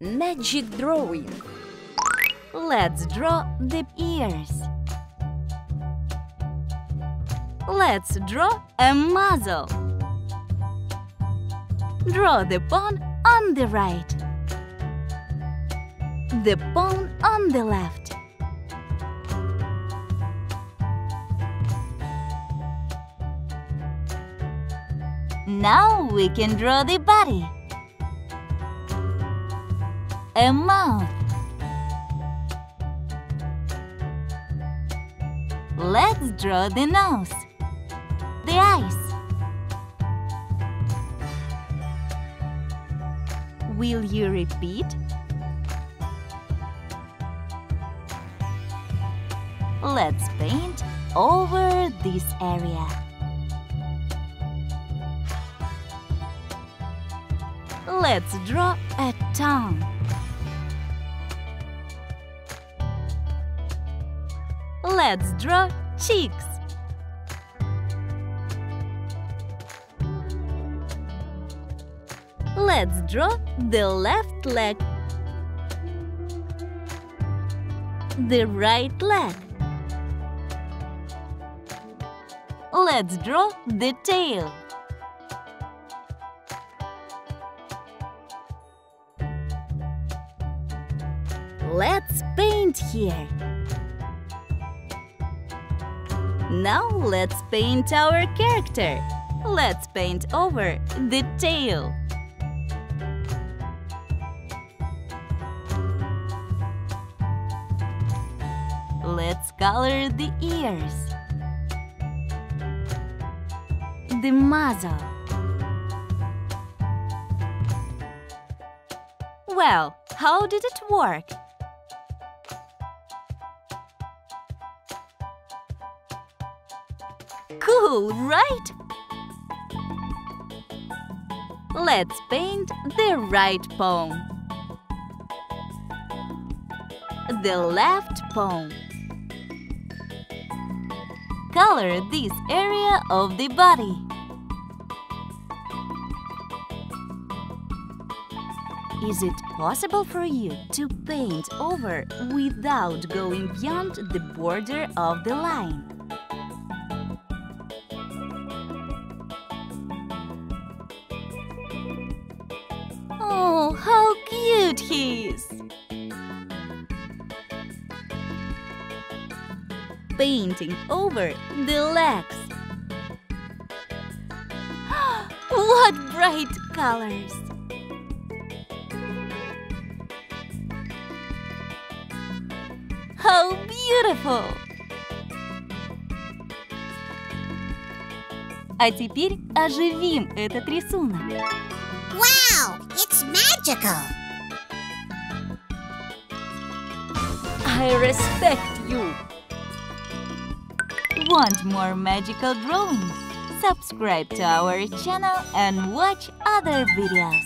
Magic drawing. Let's draw the ears. Let's draw a muzzle. Draw the pawn on the right. The pawn on the left. Now we can draw the body. A mouth. Let's draw the nose, the eyes. Will you repeat? Let's paint over this area. Let's draw a tongue. Let's draw cheeks. Let's draw the left leg, the right leg. Let's draw the tail. Let's paint here. Now let's paint our character. Let's paint over the tail. Let's color the ears, the muzzle. Well, how did it work? Cool, right? Let's paint the right paw, the left paw. Color this area of the body. Is it possible for you to paint over without going beyond the border of the line? Oh, how cute he is! Painting over the legs. What bright colors! How beautiful! А теперь оживим этот рисунок. Wow, it's magical! I respect you! Want more magical drawings? Subscribe to our channel and watch other videos.